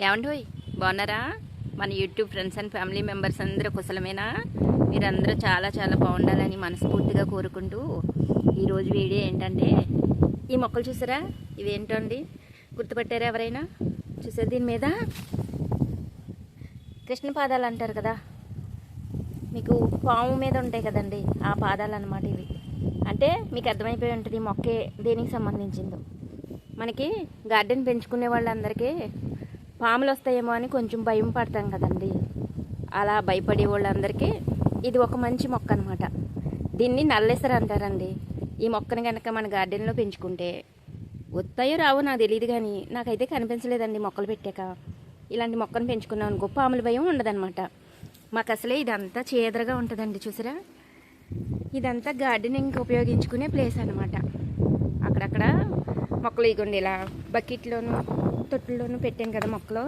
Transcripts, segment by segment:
ఏమండి బాగున్నారా? మన YouTube friends and family members అందరూ కుశలమేనా? మీరందరూ చాలా చాలా బాగుండాలని మనస్ఫూర్తిగా కోరుకుంటూ ఈరోజు వీడియో ఏంటంటే, ఈ మొక్కలు చూసారా? ఇవేంటో అండి, గుర్తుపట్టారా ఎవరైనా? చూసారు దీని మీద కృష్ణ పాదాలు అంటారు కదా, మీకు పాము మీద ఉంటాయి కదండి, ఆ పాదాలు అన్నమాట ఇవి. అంటే మీకు అర్థమైపోయి ఉంటుంది ఈ మొక్కే దేనికి సంబంధించిందో. మనకి గార్డెన్ పెంచుకునే వాళ్ళందరికీ పాములు వస్తాయేమో అని కొంచెం భయం పడతాం కదండి. అలా భయపడే వాళ్ళందరికీ ఇది ఒక మంచి మొక్క అనమాట. దీన్ని నల్లేసర అంటారండి. ఈ మొక్కను కనుక మన గార్డెన్లో పెంచుకుంటే వస్తాయో రావో నాకు తెలియదు, కానీ నాకైతే కనిపించలేదండి మొక్కలు పెట్టాక. ఇలాంటి మొక్కను పెంచుకున్నాం అనుకో పాముల భయం ఉండదన్నమాట. మాకు అసలే ఇదంతా చేదరగా ఉంటుందండి. చూసారా, ఇదంతా గార్డెనింగ్ ఉపయోగించుకునే ప్లేస్ అనమాట. అక్కడక్కడ మొక్కలు ఇగోండి, ఇలా బకెట్లోను తొట్టుల్లోనూ పెట్టాను కదా మొక్కలు.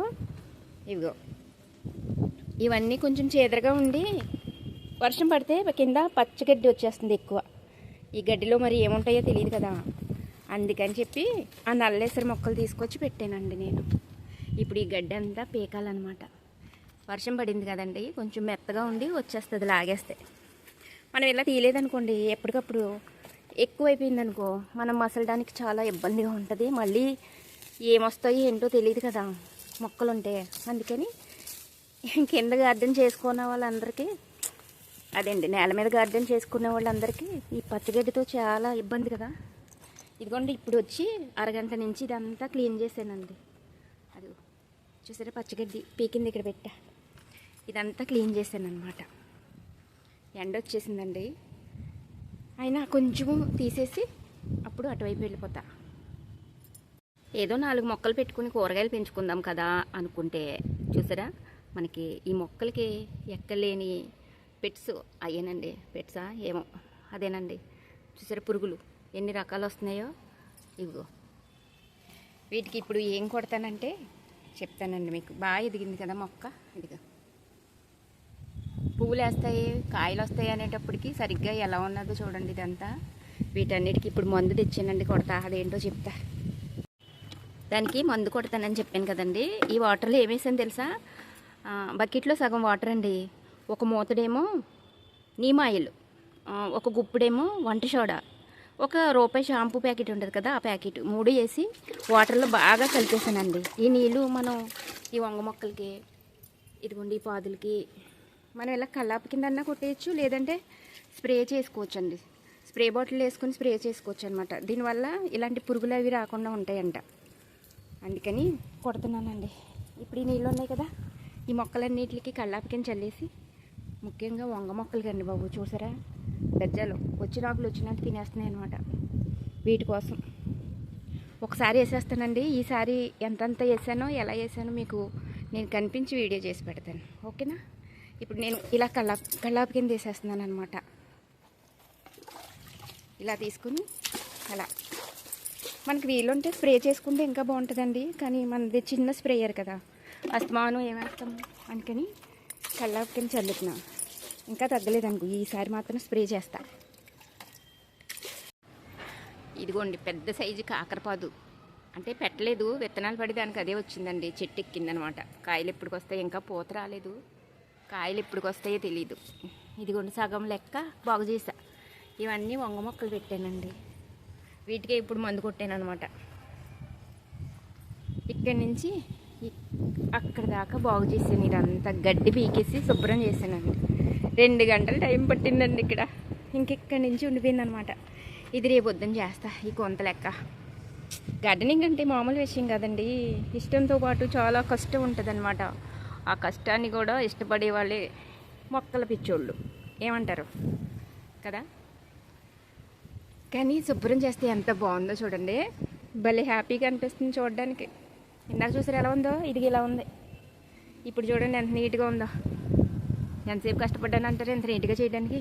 ఇవిగో ఇవన్నీ కొంచెం చేదరగా ఉండి వర్షం పడితే కింద పచ్చగడ్డి వచ్చేస్తుంది ఎక్కువ. ఈ గడ్డిలో మరి ఏముంటాయో తెలియదు కదా, అందుకని చెప్పి ఆ నల్లేసరి మొక్కలు తీసుకొచ్చి పెట్టానండి నేను. ఇప్పుడు ఈ గడ్డి అంతా పీకాలన్నమాట. వర్షం పడింది కదండి, కొంచెం మెత్తగా ఉండి వచ్చేస్తుంది లాగేస్తే. మనం ఇలా తీయలేదనుకోండి, ఎప్పటికప్పుడు ఎక్కువైపోయిందనుకో మనం మసలడానికి చాలా ఇబ్బందిగా ఉంటుంది. మళ్ళీ ఏమొస్తాయో ఏంటో తెలియదు కదా మొక్కలుంటే. అందుకని కింద గార్డెన్ చేసుకున్న వాళ్ళందరికీ, అదేండి నేల మీద గార్డెన్ చేసుకునే వాళ్ళందరికీ ఈ పచ్చగడ్డితో చాలా ఇబ్బంది కదా. ఇదిగోండి ఇప్పుడు వచ్చి అరగంట నుంచి ఇదంతా క్లీన్ చేశానండి. అది చూసారా, పచ్చగడ్డి పీకింది ఇక్కడ పెట్టా. ఇదంతా క్లీన్ చేశాను అనమాట. ఎండ వచ్చేసిందండి, అయినా కొంచెము తీసేసి అప్పుడు అటువైపు వెళ్ళిపోతా. ఏదో 4 మొక్కలు పెట్టుకుని కూరగాయలు పెంచుకుందాం కదా అనుకుంటే, చూసారా మనకి ఈ మొక్కలకి ఎక్కలేని పెట్స్ అయ్యానండి. పెట్సా ఏమో, అదేనండి. చూసారా పురుగులు ఎన్ని రకాలు వస్తున్నాయో. ఇవిగో వీటికి ఇప్పుడు ఏం కొడతానంటే చెప్తానండి మీకు. బాగా ఎదిగింది కదా మొక్క. ఇదిగో పువ్వులు వేస్తాయి, కాయలు వస్తాయి అనేటప్పటికి సరిగ్గా ఎలా ఉన్నదో చూడండి. ఇదంతా వీటన్నిటికి ఇప్పుడు మందు తెచ్చానండి, కొడతా. అదేంటో చెప్తా. దానికి మందు కొడతానని చెప్పాను కదండి. ఈ వాటర్లో ఏమేసాను తెలుసా? బకెట్లో సగం వాటర్ అండి, ఒక మూతడేమో నీమాయిల్, ఒక గుప్పుడేమో వంట సోడా, ₹1 షాంపూ ప్యాకెట్ ఉంటుంది కదా, ఆ ప్యాకెట్ 3 వేసి వాటర్లో బాగా కలిపేసానండి. ఈ నీళ్ళు మనం ఈ వంగ మొక్కలకి, ఇదిగోండి ఈ పాదులకి మనం ఇలా కల్లాపు కిందన్నా కొట్టేయచ్చు, లేదంటే స్ప్రే చేసుకోవచ్చు అండి. స్ప్రే బాటిల్ వేసుకొని స్ప్రే చేసుకోవచ్చు అనమాట. దీనివల్ల ఇలాంటి పురుగులు అవి రాకుండా ఉంటాయంట. అందుకని కొడుతున్నానండి. ఇప్పుడు ఈ నీళ్ళు ఉన్నాయి కదా, ఈ మొక్కలన్నిటికి కల్లాపు కింద చల్లేసి, ముఖ్యంగా వంగ మొక్కలకి అండి బాబు. చూసారా గజ్జాలు వచ్చినాకులు వచ్చినట్టు తినేస్తున్నాయి అనమాట. వీటి కోసం ఒకసారి వేసేస్తానండి. ఈసారి ఎంతంత వేసానో ఎలా వేసానో మీకు నేను కనిపించి వీడియో చేసి పెడతాను, ఓకేనా? ఇప్పుడు నేను ఇలా కల్లాపు కింద వేసేస్తున్నాను అనమాట. ఇలా తీసుకుని అలా మనకి వీలుంటే స్ప్రే చేసుకుంటే ఇంకా బాగుంటుందండి, కానీ మనది చిన్న స్ప్రేయర్ కదా, అస్తమానం ఏమేస్తాము. అందుకని కల్లాపు కింద చల్లుతున్నా. ఇంకా తగ్గలేదనుకో ఈసారి మాత్రం స్ప్రే చేస్తా. ఇదిగోండి పెద్ద సైజు కాకరపాదు, అంటే పెట్టలేదు, విత్తనాలు పడి దానికి అదే వచ్చిందండి, చెట్టు ఎక్కిందనమాట. కాయలు ఎప్పటికి వస్తాయి, ఇంకా పూత రాలేదు, కాయలు ఎప్పటికి వస్తాయో తెలీదు. ఇదిగోండి సగం లెక్క బాగు చేసా. ఇవన్నీ వంగ మొక్కలు పెట్టానండి. వీటికే ఇప్పుడు మందు కొట్టాను అనమాట. ఇక్కడి నుంచి అక్కడ దాకా బాగు చేసాను. ఇదంతా గడ్డి పీకేసి శుభ్రం చేశానండి. 2 గంటలు టైం పట్టిందండి ఇక్కడ. ఇంకెక్కడి నుంచి ఉండిపోయింది అనమాట. ఇది రేపు పొద్దున్న చేస్తా ఈ కొంత లెక్క. గార్డెనింగ్ అంటే మామూలు విషయం కదండి, ఇష్టంతో పాటు చాలా కష్టం ఉంటుంది అనమాట. ఆ కష్టాన్ని కూడా ఇష్టపడే వాళ్ళే మొక్కల పిచ్చోళ్ళు, ఏమంటారు కదా. కానీ శుభ్రం చేస్తే ఎంత బాగుందో చూడండి, భలే హ్యాపీగా అనిపిస్తుంది చూడడానికి. ఇందాక చూసారు ఎలా ఉందో, ఇది ఇలా ఉంది. ఇప్పుడు చూడండి ఎంత నీట్గా ఉందో. ఎంతసేపు కష్టపడ్డాను అంటారు ఎంత నీట్గా చేయడానికి.